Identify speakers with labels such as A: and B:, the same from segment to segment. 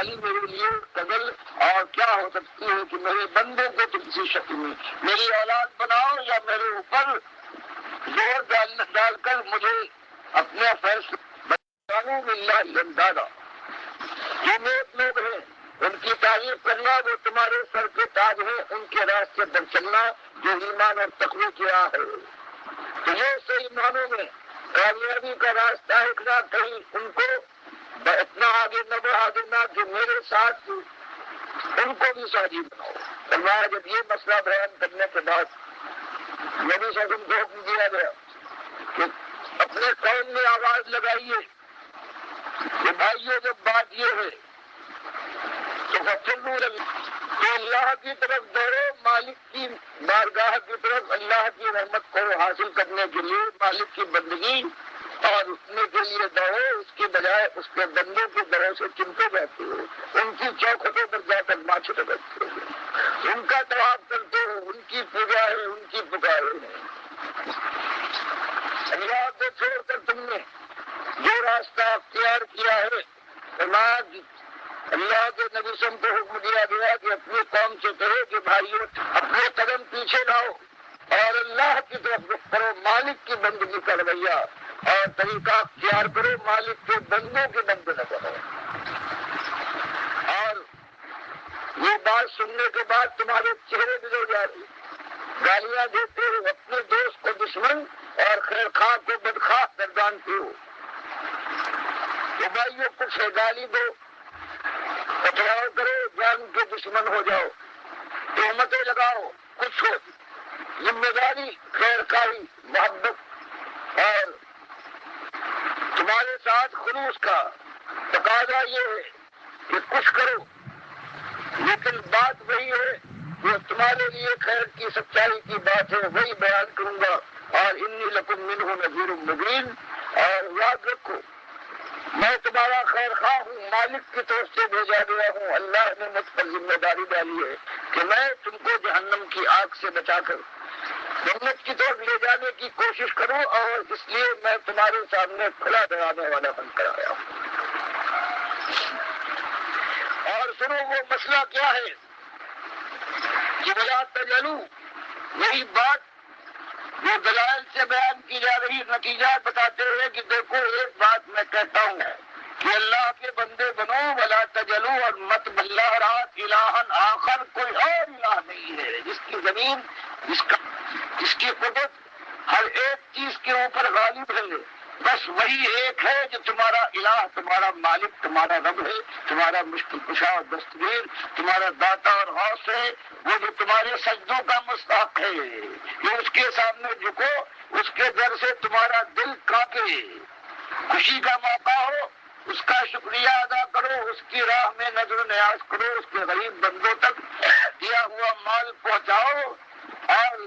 A: والی میرے لیے فضل اور کیا ہو سکتی ہے کہ میرے بندے کو تم کسی شکل میں میری اولاد بناؤ یا میرے اوپر زور ڈال کر مجھے اپنے فیصلے بنانے میں دادا جو نیک لوگ ہیں ان کی تعریف کرنا، وہ تمہارے سر کے تاج ہیں، ان کے راستے پر چلنا جو ایمان اور تقوی کی راہ ہے۔ تو یہ صحیح معنوں میں کامیابی کا راستہ ہے کہ کہیں ان کو اتنا آگے نہ بڑھا دینا کہ میرے ساتھ ان کو بھی ساتھی بناؤ۔ فرمایا جب یہ مسئلہ بیان کرنے کے بعد نبی صلی اللہ علیہ وسلم کو حکم دیا گیا کہ اپنے قوم میں آواز لگائیے کہ بھائیو جب بات یہ ہے تو اللہ کی طرف دوڑو، مالک کی بارگاہ کی طرف، اللہ کی رحمت کو حاصل کرنے کے لیے مالک کی بندگی اور اٹھنے کے لیے دوڑو، اس کے بجائے اس کے بندوں کے دروں سے چمٹے جاتے ہو، ان کی چوکھٹوں پر جا کر ماتھے لگاتے ہو، ان کا طواف کرتے ہو، ان کی پوجا ہے، ان کی پکار ہے۔ اللہ کو چھوڑ کر تم نے جو راستہ اختیار کیا ہے، اللہ کے نبی صلی اللہ علیہ وسلم کو حکم دیا گیا کہ اپنی قوم سے کہو کہ بھائیو اپنے قدم پیچھے لاؤ اور اللہ کی طرف رخ کرو، مالک کی بندگی کا رویہ اور طریقہ اختیار کرو، مالک کے بندوں کے بندے نہ کرو۔ اور یہ بات سننے کے بعد تمہارے چہرے بگڑ جا رہے، گالیاں دیتے ہو، اپنے دوست کو دشمن اور خیر خواہ کو بدخواہ گردانتے ہو۔ تو بھائیو کچھ ہے، گالی دو، پتھراؤ کرو، جان کے دشمن ہو جاؤ، تہمتیں لگاؤ، کچھ ہو، ذمہ داری، خیر خواہی، محبت اور تمہارے ساتھ خلوص کا تقاضا یہ ہے کہ کچھ کرو، لیکن بات وہی ہے جو تمہارے لیے خیر کی سچائی کی بات ہے، وہی بیان کروں گا۔ اور انی لکم منہ نذیر مبین، اور یاد رکھو میں تمہارا خیر خواہ ہوں، مالک کی طرف سے بھیجا گیا ہوں، اللہ نے مجھ پر ذمہ داری ڈالی ہے کہ میں تم کو جہنم کی آگ سے بچا کر جنت کی طرف لے جانے کی کوشش کروں، اور اس لیے میں تمہارے سامنے کھلا ڈرانے والا بن کر آیا ہوں۔ اور سنو وہ مسئلہ کیا ہے کہ ولا تجلو، یہی بات جو دلائل سے بیان کی جا رہی، نتیجہ بتاتے ہوئے کہ دیکھو ایک بات میں کہتا ہوں کہ اللہ کے بندے بنو، ولا تجلو، اور مت باللہ رات الہن آخر، کوئی اور الہ نہیں ہے جس کی زمین، جس کی قدرت ہر ایک چیز کے اوپر غالب ہے، بس وہی ایک ہے جو تمہارا الہ، تمہارا مالک، تمہارا رب ہے، تمہارا مشکل کشا اور دستگیر، تمہارا داتا اور غوث ہے، وہ جو تمہارے سجدوں کا مستحق ہے، جو اس کے سامنے جھکو، اس کے در سے تمہارا دل کانپے، خوشی کا موقع ہو اس کا شکریہ ادا کرو، اس کی راہ میں نظر و نیاز کرو، اس کے غریب بندوں تک دیا ہوا مال پہنچاؤ، اور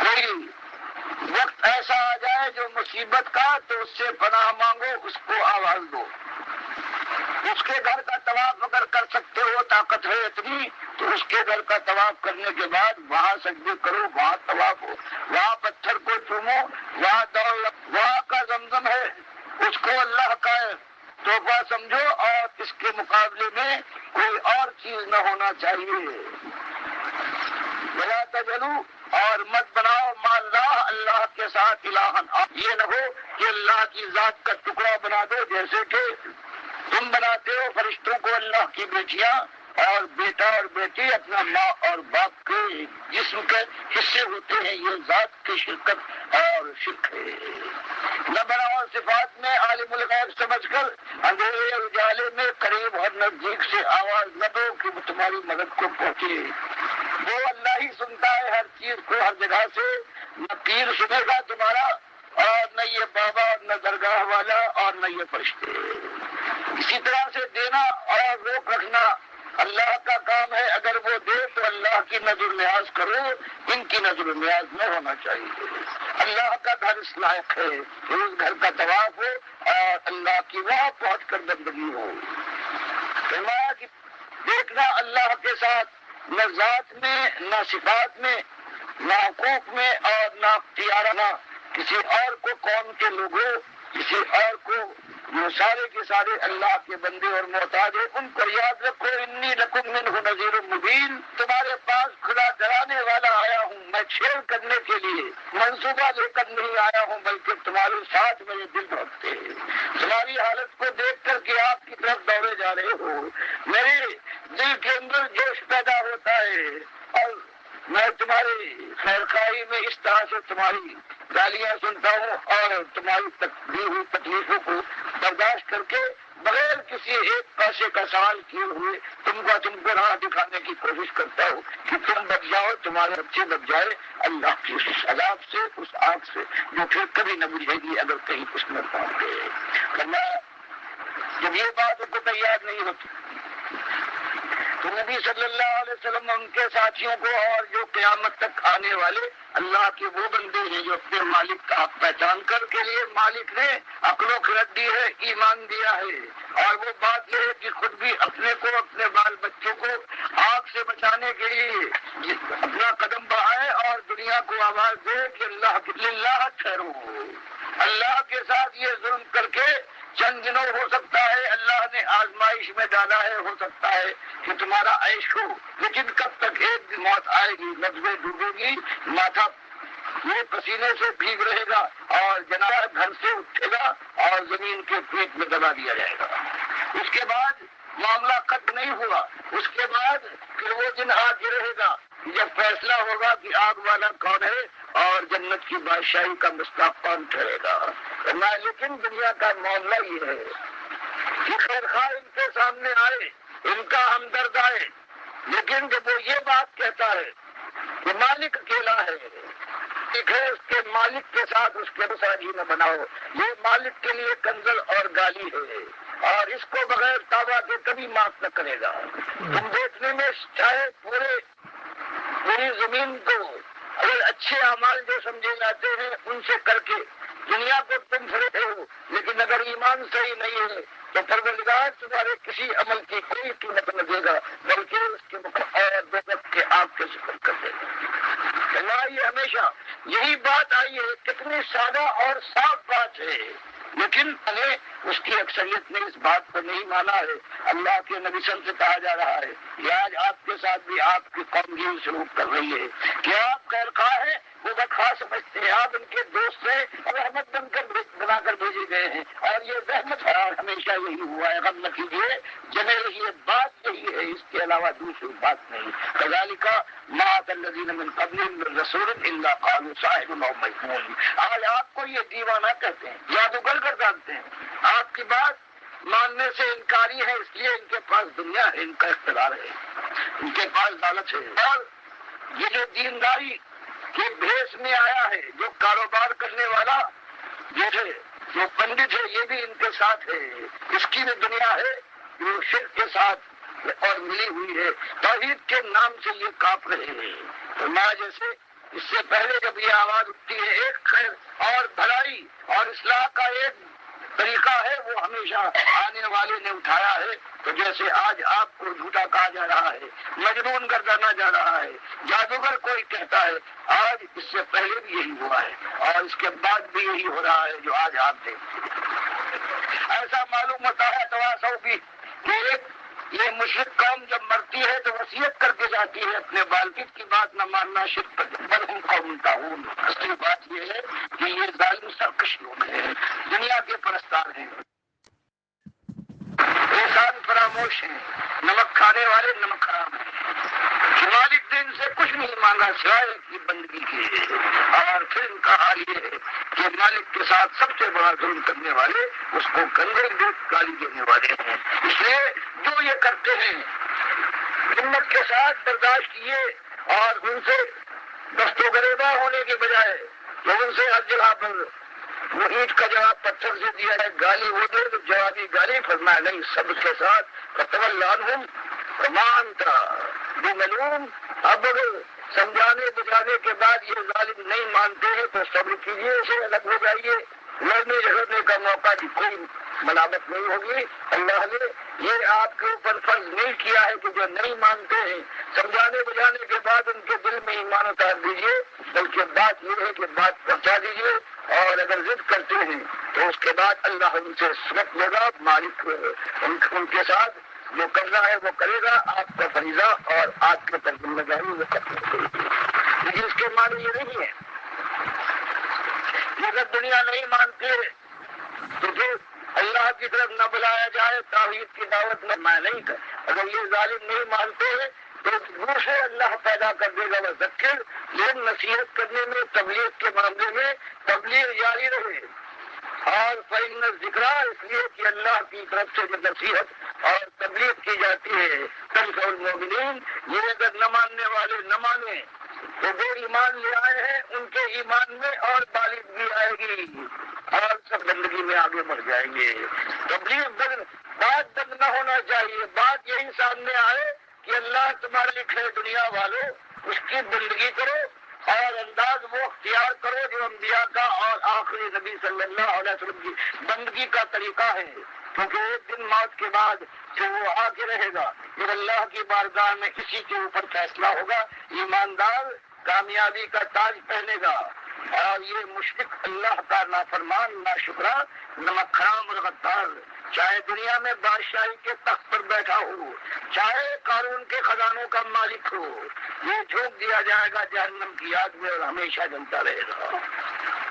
A: کوئی وقت ایسا آ جائے جو مصیبت کا تو اس سے پناہ مانگو، اس کو آواز دو، اس کے گھر کا طواف اگر کر سکتے ہو، طاقت ہے اتنی تو اس کے گھر کا طواف کرنے کے بعد وہاں سجدے کرو، وہاں طواف ہو، وہاں پتھر کو چومو، وہاں دوڑ، وہاں کا زمزم ہے، اس کو اللہ کا تحفہ سمجھو، اور اس کے مقابلے میں کوئی اور چیز نہ ہونا چاہیے۔ ولا تجلو، اور مت بناؤ مع اللہ کے ساتھ الہن، یہ نہ ہو کہ اللہ کی ذات کا ٹکڑا بنا دو، جیسے کہ تم بناتے ہو فرشتوں کو اللہ کی بیٹیاں، اور بیٹا اور بیٹی اپنا ماں اور باپ کے جسم کے حصے ہوتے ہیں، یہ ذات کی شرکت اور شرک ہے۔ نہ بناؤ صفات میں عالم الغیب سمجھ کر اندھیرے اجالے میں قریب اور نزدیک سے آواز نہ دو کہ وہ تمہاری مدد کو پہنچے، وہ اللہ ہی سنتا ہے ہر چیز کو، ہر جگہ سے، نہ پیر سنے گا تمہارا، اور نہ یہ بابا، اور نہ درگاہ والا، اور نہ یہ فرشتے۔ اسی طرح سے دینا اور روک رکھنا اللہ کا کام ہے، اگر وہ دے تو اللہ کی نظر نیاز کرو، ان کی نظر نیاز نہ ہونا چاہیے۔ اللہ کا گھر اس لائق ہے کہ اس گھر کا طواف ہو اور اللہ کی وہاں پہنچ کر بندگی ہو۔ فرمایا کہ دیکھنا اللہ کے ساتھ نہ ذات میں، نہ صفات میں، نہ حقوق میں، اور نہ اختیار، نہ کسی اور کو قوم کے لوگوں، کسی اور کو یہ سارے کے سارے اللہ کے بندے اور محتاج ہیں، ان کو یاد رکھو، انی لکم منہ نذیر مبین، تمہارے پاس کھلا ڈرانے والا آیا ہوں، میں چھیڑ کرنے کے لیے منصوبہ لے کر نہیں آیا ہوں، بلکہ تمہارے ساتھ میرے دل دھڑکتے ہیں، تمہاری حالت کو دیکھ کر کے آپ کی طرف دوڑے جا رہے ہو، میرے دل کے اندر جوش پیدا ہوتا ہے، اور میں تمہاری خیرخواہی میں اس طرح سے تمہاری گالیاں سنتا ہوں اور تمہاری دی ہوئی تکلیفوں کو برداشت کر کے بغیر کسی ایک پیسے کا سوال کیے ہوئے تم کو راہ دکھانے کی کوشش کرتا ہوں کہ تم بچ جاؤ، تمہارے بچے بچ جائے اللہ کی اس عذاب سے، اس آگ سے جو پھر کبھی نہ بجھے گی اگر کہیں کچھ نہ پہنچ گئے۔ اللہ جب یہ بات ان کو تیار نہیں ہوتی تو نبی صلی اللہ علیہ وسلم ان کے ساتھیوں کو اور جو قیامت تک آنے والے اللہ کے وہ بندے ہیں جو اپنے مالک کا حق پہچان کر کے لیے مالک نے عقل و خرد دی ہے، ایمان دیا ہے، اور وہ بات یہ ہے کہ خود بھی اپنے کو اپنے بال بچوں کو آگ سے بچانے کے لیے اپنا قدم بڑھائے اور دنیا کو آواز دے کہ اللہ ٹھہرو، اللہ کے ساتھ یہ ظلم کر کے چند دنوں ہو سکتا ہے اللہ نے آزمائش میں ڈالا ہے، ہو سکتا ہے کہ تمہارا عیش ہو، لیکن کب تک ایک دن موت آئے گی، نظریں ڈوبے گی، ماتھا یہ پسینے سے بھیگ رہے گا اور جناب گھر سے اٹھے گا اور زمین کے پیٹ میں دبا دیا جائے گا۔ اس کے بعد معاملہ ختم نہیں ہوا، اس کے بعد پھر وہ دن آ کے رہے گا جب فیصلہ ہوگا کہ آگ والا کون ہے اور جنت کی بادشاہی کا مستحق کون ٹھہرے گا۔ لیکن دنیا کا معاملہ یہ ہے کہ خیر خواہ ان کے سامنے آئے، ان کا ہمدرد آئے، لیکن جب وہ یہ بات کہتا ہے کہ مالک اکیلا ہے، اس کے مالک کے ساتھ اس کے مساجی نہ بناؤ، یہ مالک کے لیے کنزل اور گالی ہے اور اس کو بغیر توبہ کے کبھی معاف نہ کرے گا۔ تم دیکھنے میں چاہے پوری زمین کو اگر اچھے اعمال جو سمجھے جاتے ہیں ان سے کر کے دنیا کو تم پھرتے ہو، لیکن اگر ایمان صحیح نہیں ہے تو پروردگار تمہارے کسی عمل کی کوئی قیمت نہ دے گا، بلکہ اس کے اور دوزخ کے آپ کے ذکر کر دے گا۔ اللہ یہ ہمیشہ یہی بات آئی ہے، کتنی سادہ اور صاف بات ہے، لیکن ہمیں اس کی اکثریت نے اس بات کو نہیں مانا ہے۔ اللہ کے نبی صلی اللہ علیہ وسلم سے کہا جا رہا ہے کہ آج آپ کے ساتھ بھی آپ کی قوم یہ سلوک کر رہی ہے کہ آپ خیر خواہ ہیں، وہ بدخواہ سمجھتے ہیں، آپ ان کے دوست ہیں اور رحمت بنا کر بھیجے گئے ہیں، اور یہ رحمت ہے، ہمیشہ یہی ہوا ہے، غم نہ کیجیے، جمے رہیے، بات یہی ہے، اس کے علاوہ دوسری بات نہیں۔ کذالک ما اتى الذین من قبلهم من رسول الا قالوا ساحر او مجنون۔ آج آپ کو یہ دیوانہ کہتے ہیں، جادوگر کر ڈالتے ہیں، آپ کی بات ماننے سے انکاری ہے، اس لیے ان کے پاس دنیا ہے، ان کا اقتدار ہے، ان کے پاس دولت ہے، اور یہ جو دینداری کے بھیس میں آیا ہے، جو کاروبار کرنے والا جو پنڈت ہے، یہ بھی ان کے ساتھ ہے، اس کی بھی دنیا ہے جو شرک کے ساتھ اور ملی ہوئی ہے، توحید کے نام سے یہ کاپ رہے ہیں۔ تو ماں جیسے اس سے پہلے جب یہ آواز اٹھتی ہے ایک خیر اور بھلائی اور اصلاح کا ایک طریقہ ہے، وہ ہمیشہ آنے والے نے اٹھایا ہے، تو جیسے آج آپ کو جھوٹا کہا جا رہا ہے، مجنون گردانا جا رہا ہے، جادوگر کوئی کہتا ہے، آج اس سے پہلے بھی یہی ہوا ہے اور اس کے بعد بھی یہی ہو رہا ہے جو آج آپ دیکھتے ہیں۔ ایسا معلوم ہوتا ہے تواسو بھی کہ یہ مشرک قوم جب مرتی ہے تو وصیت کر کے جاتی ہے اپنے والد کی بات نہ ماننا، شرک بلہم قوم طاغون۔ اصلی بات یہ ہے کہ یہ ظالم سرکش لوگ ہیں، دنیا کے پرستار ہیں، احسان فراموش ہیں، نمک کھانے والے نمک حرام ہیں، مالک نے ان سے کچھ نہیں مانگا سوائے کی بندگی کی، اور پھر ان کا حال یہ ہے کہ مالک کے ساتھ سب سے بڑا ظلم کرنے والے اس کو کنگل دودھ گالی دینے والے ہیں۔ اس لیے جو یہ کرتے ہیں ہمت کے ساتھ برداشت کیے اور ان سے دست و گریباں ہونے کے بجائے تو ان سے ہر جگہ پر وہ اینٹ کا جواب پتھر سے دیا ہے، گالی وہ دے تو جوابی گالی، فرمایا نہیں سب کے ساتھ فتول عنہم کمان تھا بملوم۔ اب اگر سمجھانے بجھانے کے بعد یہ ظالم نہیں مانتے ہیں تو صبر کیجیے، اسے الگ ہو جائیے، لڑنے جھگڑنے کا موقع کوئی ملامت نہیں ہوگی. اللہ نے یہ آپ کے اوپر فرض نہیں کیا ہے کہ جو نہیں مانتے ہیں سمجھانے بجھانے کے بعد ان کے دل میں ایمان اتار دیجیے، بلکہ بات یہ ہے کہ بات پہنچا دیجیے، اور اگر ضد کرتے ہیں تو اس کے بعد اللہ ان سے سمجھ لے گا. مالک ان کے ساتھ جو کرنا ہے وہ کرے گا. آپ کا فریضہ اور آپ کے پر ذمہ داری وہ کرے گا. لیکن اس کے معنی یہ نہیں ہے کہ اگر دنیا نہیں مانتی ہے تو پھر اللہ کی طرف نہ بلایا جائے، توحید کی دعوت میں نہیں کر. اگر یہ ظالم نہیں مانتے ہیں تو دوسرے اللہ پیدا کر دے گا. وہ ذکر لیکن نصیحت کرنے میں، تبلیغ کے معاملے میں تبلیغ جاری رہے. اور فإن ذکرہ اس لیے کہ اللہ کی طرف سے جو نصیحت اور تبلیغ کی جاتی ہے تنفع المؤمنین، یہ اگر نہ ماننے والے نہ مانے تو وہ ایمان لے آئے ہیں، ان کے ایمان میں اور بالغی آئے گی اور سب زندگی میں آگے بڑھ جائیں گے. تبلیغ بات بند نہ ہونا چاہیے. بات یہی سامنے آئے کہ اللہ تمہارے لکھے دنیا والوں اس کی بندگی کرو اور انداز وہ اختیار کرو جو انبیاء کا اور آخری نبی صلی اللہ علیہ وسلم کی بندگی کا طریقہ ہے. کیونکہ ایک دن موت کے بعد جو وہ آ کے رہے گا، جب اللہ کی بارگاہ میں اسی کے اوپر فیصلہ ہوگا، ایماندار کامیابی کا تاج پہنے گا. اور یہ مشرک اللہ کا نافرمان، ناشکرا، نمک حرام اور غدار، چاہے دنیا میں بادشاہی کے تخت پر بیٹھا ہو، چاہے قارون کے خزانوں کا مالک ہو، یہ جھونک دیا جائے گا جہنم کی آگ میں اور ہمیشہ جلتا رہے گا.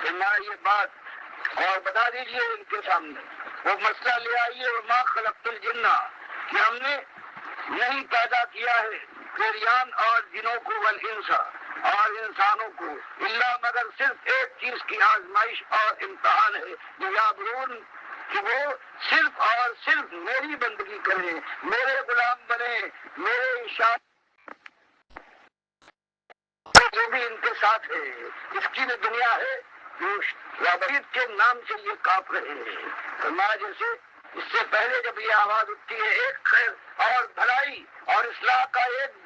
A: تو نہ یہ بات اور بتا دیجئے ان کے سامنے، وہ مسئلہ لے آئیے. اور ما خلقت الجنہ، کہ ہم نے نہیں پیدا کیا ہے پیریان اور جنوں کو، والانس اور انسانوں کو، اللہ مگر صرف ایک چیز کی آزمائش اور امتحان ہے، یعبدون، کہ وہ صرف اور صرف میری بندگی کریں، میرے غلام بنے، میرے اشارے جو بھی ان کے ساتھ ہے. اس کی بھی دنیا ہے رابطیت کے نام سے یہ کاپ رہے ہیں. فرمایا جیسے اس سے پہلے جب یہ آواز اٹھتی ہے ایک خیر اور بھلائی اور اصلاح کا ایک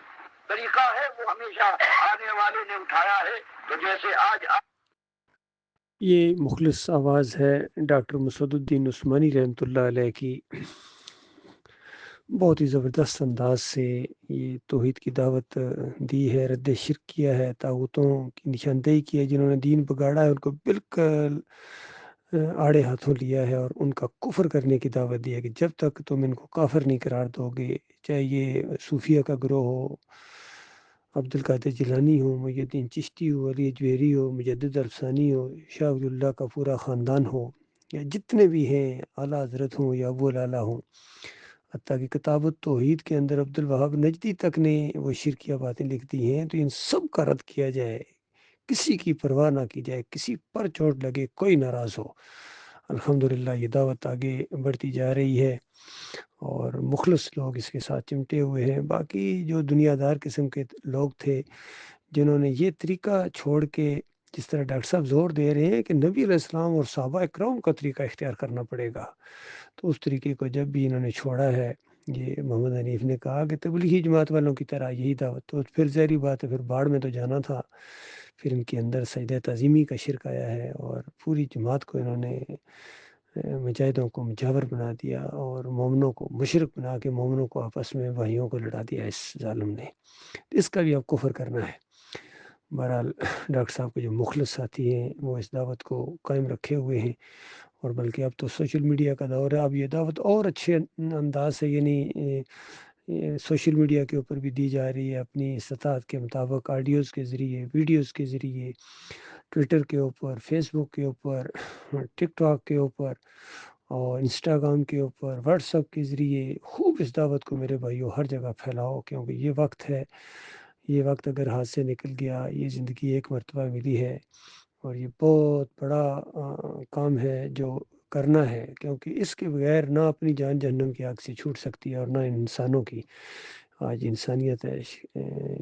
A: طریقہ ہے، وہ ہمیشہ آنے والے نے اٹھایا ہے. تو جیسے آج
B: یہ مخلص آواز ہے ڈاکٹر مسعود الدین عثمانی رحمۃ اللہ علیہ کی. بہت ہی زبردست انداز سے یہ توحید کی دعوت دی ہے، رد شرک کیا ہے، طاغوتوں کی نشاندہی کی ہے، جنہوں نے دین بگاڑا ہے ان کو بالکل آڑے ہاتھوں لیا ہے اور ان کا کفر کرنے کی دعوت دی ہے کہ جب تک تم ان کو کافر نہیں قرار دو گے، چاہے یہ صوفیہ کا گروہ ہو، عبد القادر جیلانی ہو، محی الدین چشتی ہو، علی جویری ہو، مجدد الفسانی ہو، شاہ ولی اللہ کا پورا خاندان ہو، یا جتنے بھی ہیں اعلیٰ حضرت ہوں یا ابو الاعلیٰ ہوں، حتیٰ کہ کتاب التوحید کے اندر عبد الوہاب نجدی تک نے وہ شرکیہ باتیں لکھ دی ہیں. تو ان سب کا رد کیا جائے، کسی کی پرواہ نہ کی جائے، کسی پر چوٹ لگے کوئی ناراض ہو. الحمدللہ یہ دعوت آگے بڑھتی جا رہی ہے اور مخلص لوگ اس کے ساتھ چمٹے ہوئے ہیں. باقی جو دنیا دار قسم کے لوگ تھے جنہوں نے یہ طریقہ چھوڑ کے، جس طرح ڈاکٹر صاحب زور دے رہے ہیں کہ نبی علیہ السلام اور صحابہ اکرام کا طریقہ اختیار کرنا پڑے گا، تو اس طریقے کو جب بھی انہوں نے چھوڑا ہے، یہ محمد حنیف نے کہا کہ تبلیغی جماعت والوں کی طرح یہی دعوت، تو پھر ظاہری بات ہے پھر باڑ میں تو جانا تھا. پھر ان کے اندر سجدہ تعظیمی کا شرک آیا ہے اور پوری جماعت کو انہوں نے مجاہدوں کو مجاور بنا دیا اور مومنوں کو مشرک بنا کے مومنوں کو آپس میں بھائیوں کو لڑا دیا اس ظالم نے. اس کا بھی اب کفر کرنا ہے. بہرحال ڈاکٹر صاحب کے جو مخلص ساتھی ہیں وہ اس دعوت کو قائم رکھے ہوئے ہیں، اور بلکہ اب تو سوشل میڈیا کا دور ہے، اب یہ دعوت اور اچھے انداز سے، یعنی سوشل میڈیا کے اوپر بھی دی جا رہی ہے اپنی استطاعت کے مطابق، آڈیوز کے ذریعے، ویڈیوز کے ذریعے، ٹویٹر کے اوپر، فیس بک کے اوپر، ٹک ٹاک کے اوپر اور انسٹاگرام کے اوپر، واٹس ایپ کے ذریعے خوب اس دعوت کو میرے بھائیوں ہر جگہ پھیلاؤ. کیونکہ یہ وقت ہے، یہ وقت اگر ہاتھ سے نکل گیا، یہ زندگی ایک مرتبہ ملی ہے اور یہ بہت بڑا کام ہے جو کرنا ہے، کیونکہ اس کے بغیر نہ اپنی جان جہنم کی آگ سے چھوٹ سکتی ہے اور نہ انسانوں کی. آج انسانیت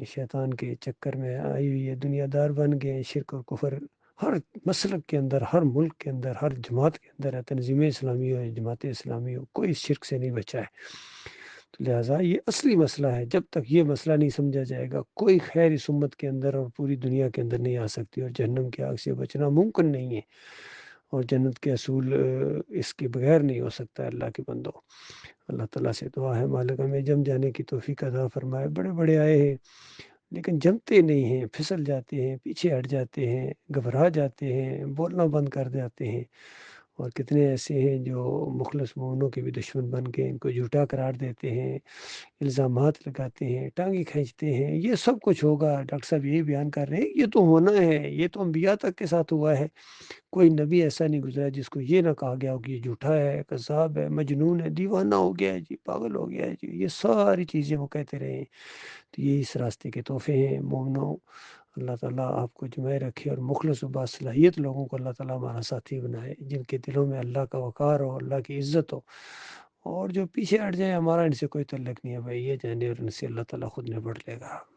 B: شیطان کے چکر میں آئی ہوئی ہے، دنیا دار بن گئے، شرک اور کفر ہر مسلک کے اندر، ہر ملک کے اندر، ہر جماعت کے اندر ہے. تنظیم اسلامی ہو، جماعت اسلامی ہو، کوئی شرک سے نہیں بچا ہے. تو لہٰذا یہ اصلی مسئلہ ہے. جب تک یہ مسئلہ نہیں سمجھا جائے گا، کوئی خیر اس امت کے اندر اور پوری دنیا کے اندر نہیں آ سکتی، اور جہنم کی آگ سے بچنا ممکن نہیں ہے. اور جنت کے اصول اس کے بغیر نہیں ہو سکتا ہے اللہ کے بندوں۔ اللہ تعالیٰ سے دعا ہے مالک ہمیں جم جانے کی توفیق عطا فرمائے۔ بڑے بڑے آئے ہیں لیکن جمتے نہیں ہیں، پھسل جاتے ہیں، پیچھے ہٹ جاتے ہیں، گھبرا جاتے ہیں، بولنا بند کر جاتے ہیں۔ اور کتنے ایسے ہیں جو مخلص مومنوں کے بھی دشمن بن کے ان کو جھوٹا قرار دیتے ہیں، الزامات لگاتے ہیں، ٹانگیں کھینچتے ہیں۔ یہ سب کچھ ہوگا، ڈاکٹر صاحب یہی بیان کر رہے ہیں، یہ تو ہونا ہے، یہ تو انبیاء تک کے ساتھ ہوا ہے۔ کوئی نبی ایسا نہیں گزرا جس کو یہ نہ کہا گیا ہو کہ یہ جھوٹا ہے، کذاب ہے، مجنون ہے، دیوانہ ہو گیا ہے جی، پاگل ہو گیا ہے جی، یہ ساری چیزیں وہ کہتے رہے ہیں۔ تو یہ اس راستے کے تحفے ہیں مومنوں۔ اللہ تعالیٰ آپ کو جمائے رکھے اور مخلص و باصلاحیت لوگوں کو اللہ تعالیٰ ہمارا ساتھی بنائے، جن کے دلوں میں اللہ کا وقار ہو، اللہ کی عزت ہو۔ اور جو پیچھے ہٹ جائے ہمارا ان سے کوئی تعلق نہیں ہے بھائی، یہ جانے اور ان سے اللہ تعالیٰ خود نبٹ لے گا۔